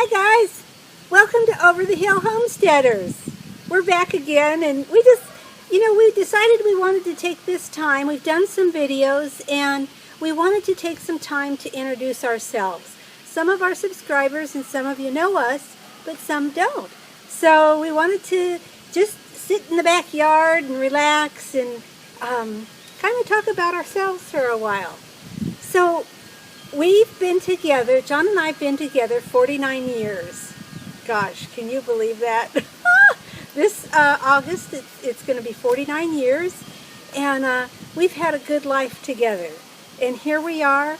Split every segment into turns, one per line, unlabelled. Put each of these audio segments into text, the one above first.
Hi guys, welcome to Over the Hill Homesteaders. We're back again, and we decided we wanted to take this time. We've done some videos and we wanted to take some time to introduce ourselves. Some of our subscribers and some of you know us, but some don't. So we wanted to just sit in the backyard and relax and kind of talk about ourselves for a while. So we've been together, John and I have been together 49 years. Gosh, can you believe that? This August, it's going to be 49 years, and we've had a good life together. And here we are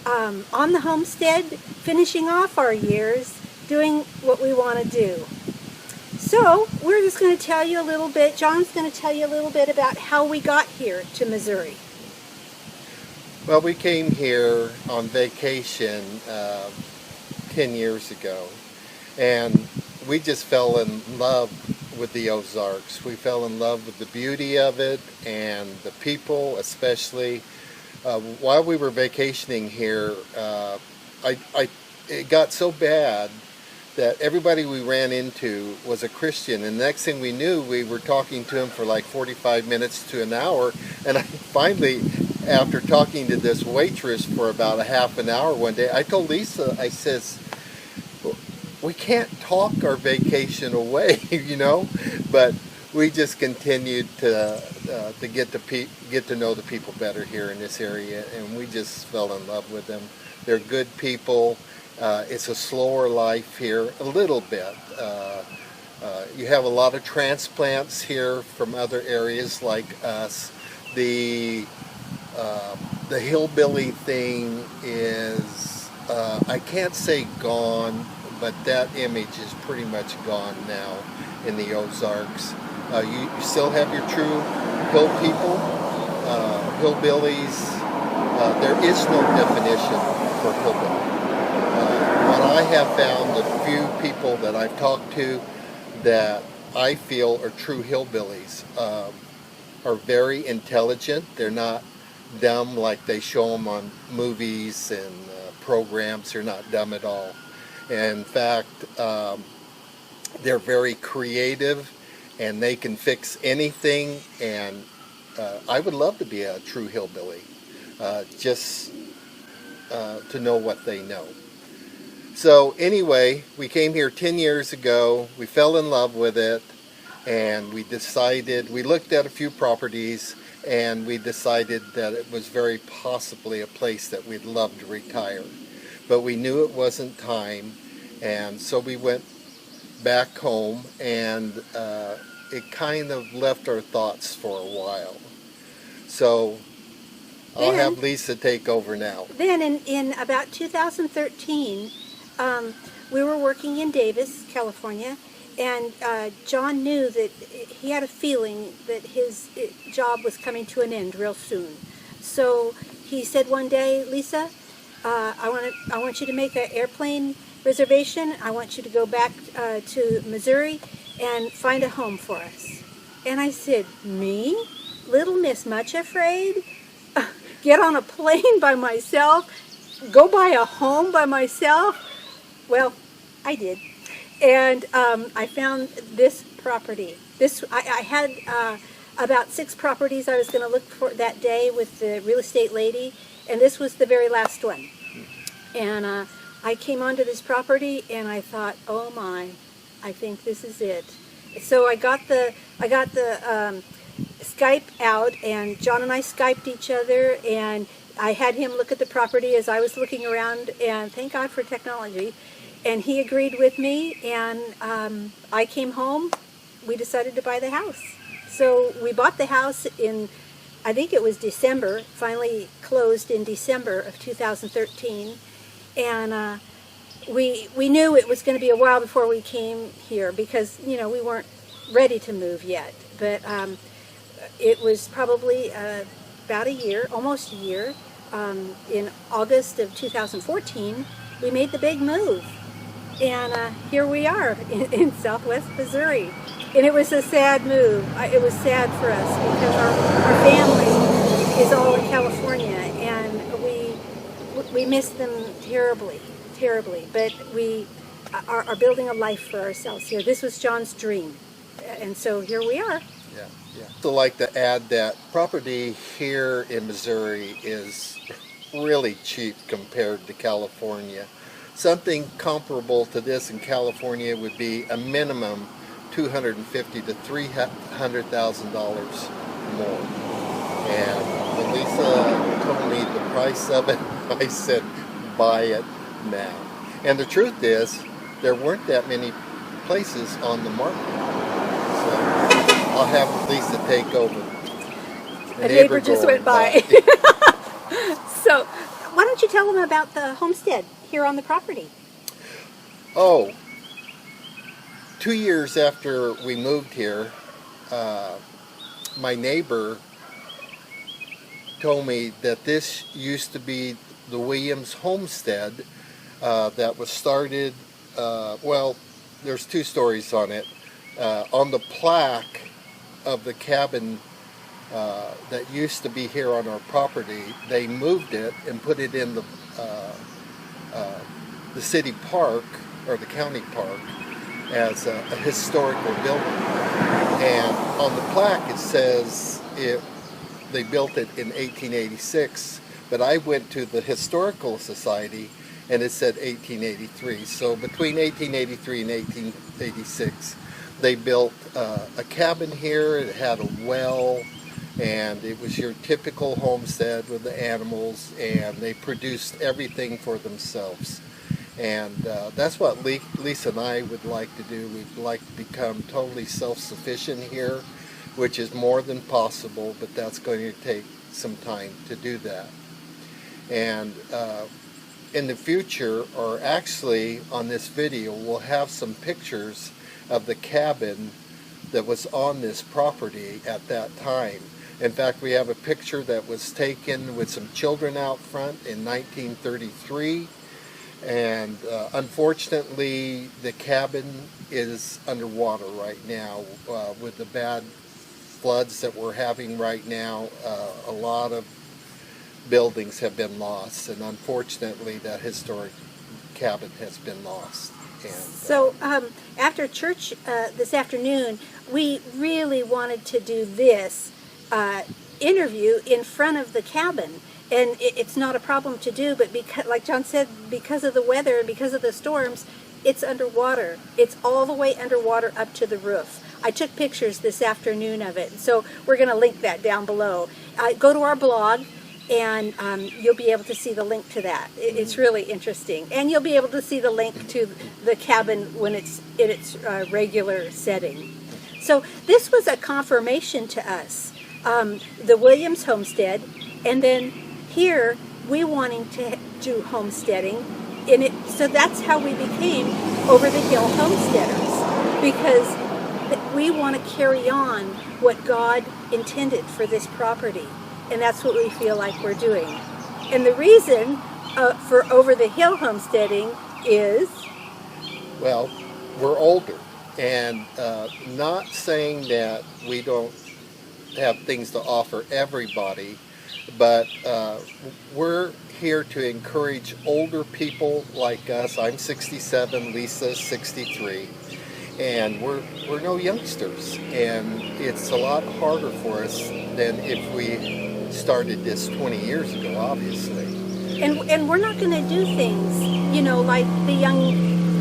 on the homestead, finishing off our years, doing what we want to do. So we're just going to tell you a little bit, John's going to tell you a little bit about how we got here to Missouri.
Well, we came here on vacation 10 years ago, and we just fell in love with the Ozarks. We fell in love with the beauty of it and the people, especially. While we were vacationing here, it got so bad that everybody we ran into was a Christian, and the next thing we knew, we were talking to them for like 45 minutes to an hour, and I finally, after talking to this waitress for about a half an hour one day, I told Lisa, I says, we can't talk our vacation away, you know, but we just continued to get to know the people better here in this area, and we just fell in love with them. They're good people. It's a slower life here, a little bit. You have a lot of transplants here from other areas like us. The hillbilly thing is, I can't say gone, but that image is pretty much gone now in the Ozarks. You still have your true hill people, hillbillies. There is no definition for hillbilly. What I have found, the few people that I've talked to that I feel are true hillbillies are very intelligent. They're not dumb like they show them on movies and programs. They're not dumb at all. In fact, they're very creative, and they can fix anything, and I would love to be a true hillbilly, just to know what they know. So anyway, we came here 10 years ago, we fell in love with it, and we looked at a few properties, and we decided that it was very possibly a place that we'd love to retire. But we knew it wasn't time, and so we went back home, and it kind of left our thoughts for a while. So I'll have Lisa take over now.
Then in about 2013, we were working in Davis, California, and John knew that he had a feeling that his job was coming to an end real soon. So he said one day, Lisa, I want you to make an airplane reservation. I want you to go back to Missouri and find a home for us. And I said, me? Little Miss Much Afraid? Get on a plane by myself? Go buy a home by myself? Well, I did. And I found this property. I had about 6 properties I was going to look for that day with the real estate lady, and this was the very last one. And I came onto this property, and I thought, oh my, I think this is it. So I got the Skype out, and John and I Skyped each other, and I had him look at the property as I was looking around, and thank God for technology. And he agreed with me, and I came home. We decided to buy the house. So we bought the house in, I think it was December, finally closed in December of 2013. And we knew it was going to be a while before we came here because, you know, we weren't ready to move yet. But it was probably about a year, almost a year. In August of 2014, we made the big move. And here we are in southwest Missouri. And it was a sad move. It was sad for us because our family is all in California, and we miss them terribly. But we are building a life for ourselves here. This was John's dream, and so here we are.
Yeah, yeah. So, like to add that property here in Missouri is really cheap compared to California. Something comparable to this in California would be a minimum $250,000 to $300,000 more. And when Lisa told me the price of it, I said, buy it now. And the truth is, there weren't that many places on the market. So I'll have Lisa take over.
A neighbor just went by. So why don't you tell them about the homestead here on the property?
Oh, 2 years after we moved here, my neighbor told me that this used to be the Williams Homestead that was started, well, there's two stories on it. On the plaque of the cabin that used to be here on our property, they moved it and put it in the city park, or the county park, as a historical building. And on the plaque it says they built it in 1886, but I went to the Historical Society and it said 1883. So between 1883 and 1886, they built a cabin here. It had a well, and it was your typical homestead with the animals, and they produced everything for themselves. And that's what Lisa and I would like to do. We'd like to become totally self-sufficient here, which is more than possible, but that's going to take some time to do that. And in the future, or actually on this video, we'll have some pictures of the cabin that was on this property at that time. In fact, we have a picture that was taken with some children out front in 1933. And unfortunately, the cabin is underwater right now with the bad floods that we're having right now. A lot of buildings have been lost, and unfortunately that historic cabin has been lost. And,
so after church this afternoon, we really wanted to do this interview in front of the cabin. And it's not a problem to do, but because, like John said, because of the weather and because of the storms, it's underwater. It's all the way underwater up to the roof. I took pictures this afternoon of it, so we're going to link that down below. Go to our blog, and you'll be able to see the link to that. It's really interesting. And you'll be able to see the link to the cabin when it's in its regular setting. So this was a confirmation to us. The Williams Homestead, and then here we wanting to do homesteading in it. So that's how we became Over the Hill Homesteaders, because we want to carry on what God intended for this property. And that's what we feel like we're doing. And the reason for Over the Hill homesteading is?
Well, we're older, and not saying that we don't have things to offer everybody, but we're here to encourage older people like us. I'm 67, Lisa's 63. And we're no youngsters, and it's a lot harder for us than if we started this 20 years ago, obviously.
And we're not going to do things, you know, like the young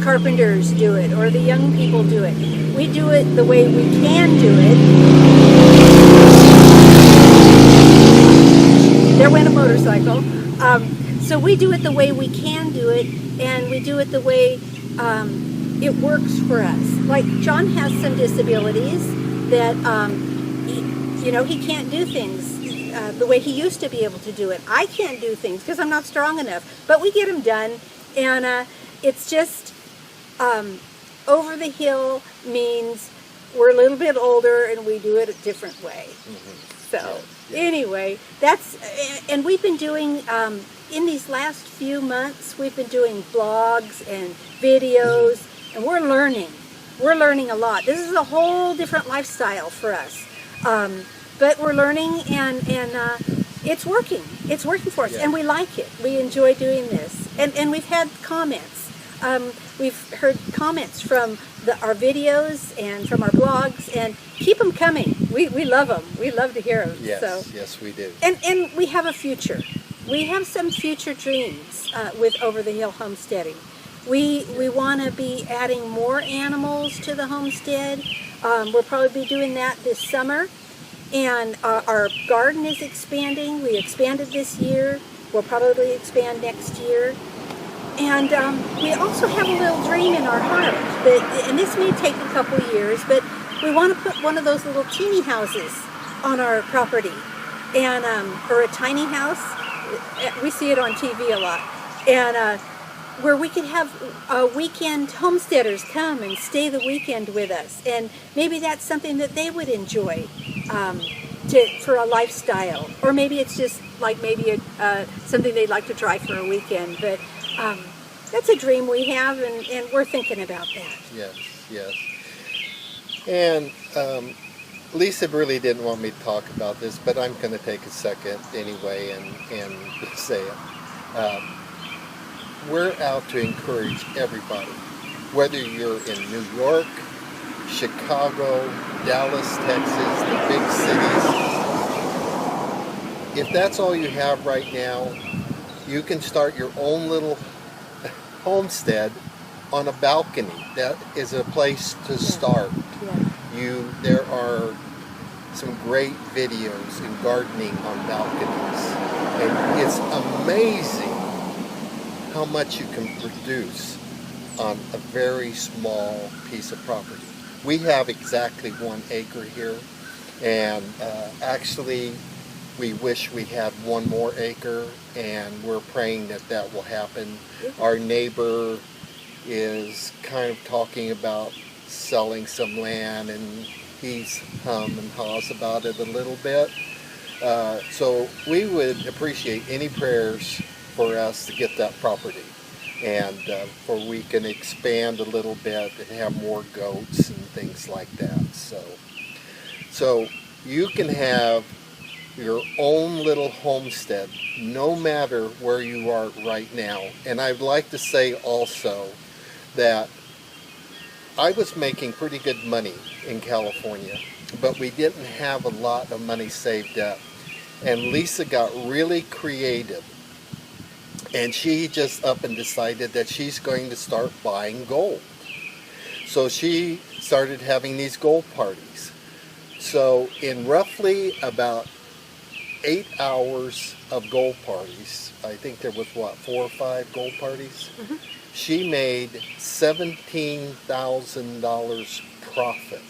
carpenters do it or the young people do it. We do it the way we can do it. There went a motorcycle. So we do it the way we can do it, and we do it the way it works for us. Like John has some disabilities that, he can't do things the way he used to be able to do it. I can't do things because I'm not strong enough, but we get them done. And it's just Over the Hill means we're a little bit older and we do it a different way. Mm-hmm. So anyway, and we've been doing, in these last few months, we've been doing blogs and videos. And we're learning a lot. This is a whole different lifestyle for us. But we're learning, and it's working. It's working for us, and we like it. We enjoy doing this. And we've had comments. We've heard comments from our videos and from our blogs, and keep them coming. We love them. We love to hear them.
Yes,
So.
yes, we do.
And we have a future. We have some future dreams with Over the Hill Homesteading. We want to be adding more animals to the homestead. We'll probably be doing that this summer. And our garden is expanding. We expanded this year. We'll probably expand next year. And we also have a little dream in our heart, and this may take a couple years, but we want to put one of those little teeny houses on our property, and or a tiny house. We see it on TV a lot, and where we could have weekend homesteaders come and stay the weekend with us, and maybe that's something that they would enjoy for a lifestyle, or maybe it's just like maybe something they'd like to try for a weekend, but. That's a dream we have, and we're thinking about that.
Yes, yes. And Lisa really didn't want me to talk about this, but I'm going to take a second anyway and say it. We're out to encourage everybody, whether you're in New York, Chicago, Dallas, Texas, the big cities. If that's all you have right now, you can start your own little homestead on a balcony. That is a place to start.
Yeah.
There are some great videos in gardening on balconies, and it's amazing how much you can produce on a very small piece of property. We have exactly 1 acre here, and actually we wish we had 1 more acre, and we're praying that that will happen. Our neighbor is kind of talking about selling some land, and he's hum and haws about it a little bit. So we would appreciate any prayers for us to get that property, and for we can expand a little bit and have more goats and things like that. So you can have your own little homestead, no matter where you are right now. And I'd like to say also that I was making pretty good money in California, but we didn't have a lot of money saved up. And Lisa got really creative, and she just up and decided that she's going to start buying gold. So she started having these gold parties. So in roughly about 8 hours of gold parties, I think there was 4 or 5 gold parties. Mm-hmm. She made $17,000 profit.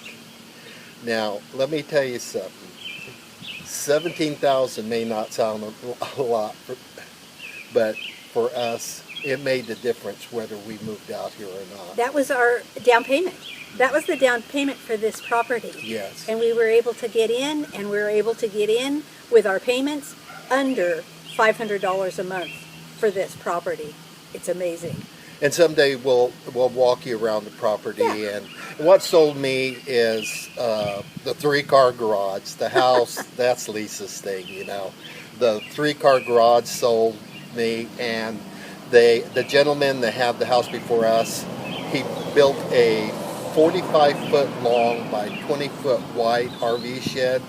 Now, let me tell you something. 17,000 may not sound a lot, but for us, it made the difference whether we moved out here or not.
That was our down payment. That was the down payment for this property.
Yes.
And we were able to get in, and we were able to get in with our payments under $500 a month for this property. It's amazing.
And someday we'll walk you around the property. Yeah. And what sold me is the 3-car garage. The house, that's Lisa's thing, you know. The 3-car garage sold me, and the gentleman that had the house before us, he built a 45-foot long by 20-foot wide RV shed,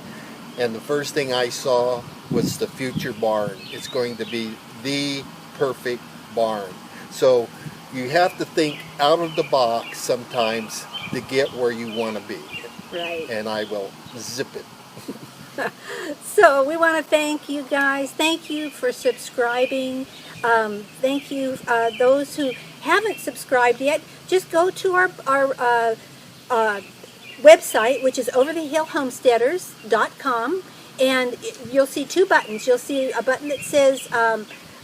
and the first thing I saw was the future barn. It's going to be the perfect barn. So you have to think out of the box sometimes to get where you want to be.
Right.
And I will zip it.
So we want to thank you guys. Thank you for subscribing. Thank you those who haven't subscribed yet. Just go to our website, which is overthehillhomesteaders.com, and you'll see 2 buttons. You'll see a button that says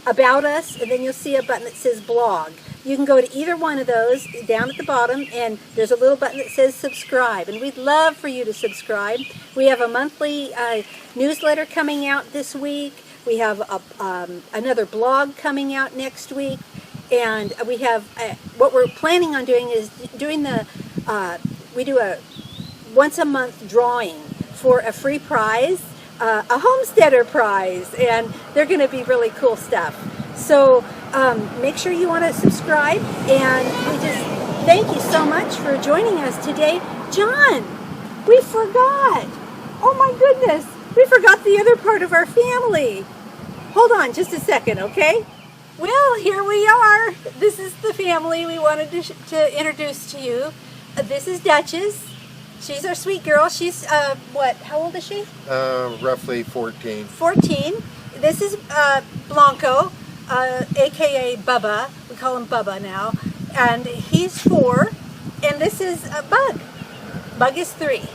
About Us, and then you'll see a button that says Blog. You can go to either one of those down at the bottom, and there's a little button that says Subscribe, and we'd love for you to subscribe. We have a monthly newsletter coming out this week. We have another blog coming out next week, and we have what we're planning on doing is doing we do a once a month drawing for a free prize, a homesteader prize, and they're going to be really cool stuff. So Make sure you want to subscribe, and we just thank you so much for joining us today. John, we forgot. Oh my goodness, we forgot the other part of our family. Hold on just a second, okay? Well, here we are. This is the family we wanted to introduce to you. This is Duchess. She's our sweet girl. She's, what, how old is she?
Roughly 14.
14. This is Blanco, a.k.a. Bubba. We call him Bubba now. And he's 4. And this is Bug. Bug is 3.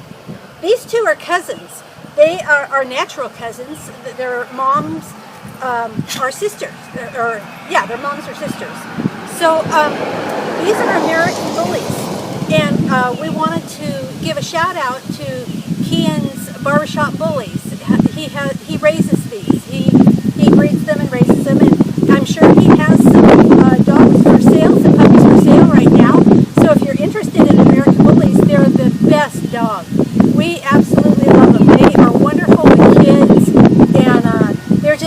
These two are cousins. They are our natural cousins. Their moms are sisters. Their moms are sisters. So these are American bullies. And we wanted to give a shout out to Kian's Barbershop Bullies. He raises these. He breeds them and raises them, and I'm sure he has some dogs for sale, some puppies for sale right now. So if you're interested in American Bullies, they're the best dog. We absolutely love them. They are wonderful with kids, and they're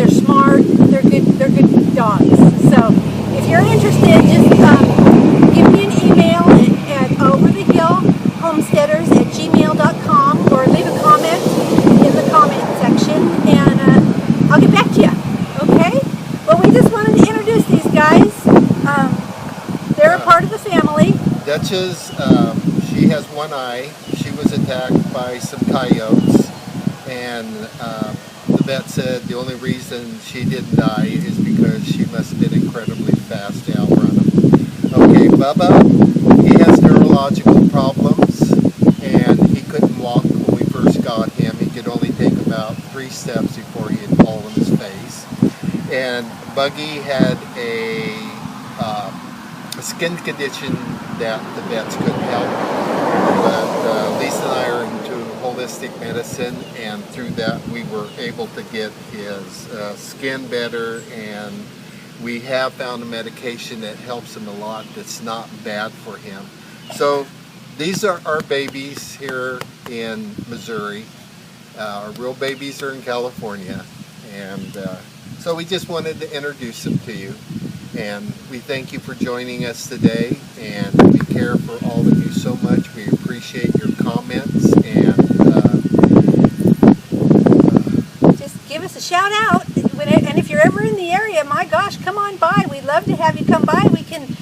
smart. They're good dogs. So if you're interested, just give me an email at overthehillhomesteaders@gmail.com, or leave a comment in the comment section, and I'll get back to you. Okay? Well, we just wanted to introduce these guys. They're a part of the family.
Duchess, she has one eye. She was attacked by some coyotes, and the vet said the only reason she didn't die is because she must have been incredibly fast to outrun them. Okay, Bubba, he has neurological problems, and he couldn't walk when we first got him. He could only take about 3 steps before he'd fall on his face. And Buggy had a skin condition that the vets couldn't help. But Lisa and I are into holistic medicine, and through that we were able to get his skin better, and we have found a medication that helps him a lot that's not bad for him. So these are our babies here in Missouri. Our real babies are in California, and so we just wanted to introduce them to you. And we thank you for joining us today, and we care for all of you so much. We appreciate your comments, and
just give us a shout out. And if you're ever in the area, my gosh, come on by. We'd love to have you come by. We can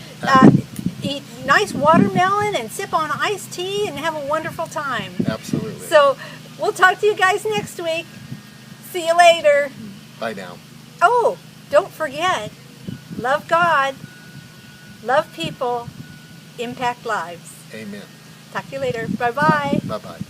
eat nice watermelon and sip on iced tea and have a wonderful time.
Absolutely.
So we'll talk to you guys next week. See you later.
Bye now.
Oh, don't forget, love God, love people, impact lives.
Amen.
Talk to you later. Bye-bye.
Bye-bye.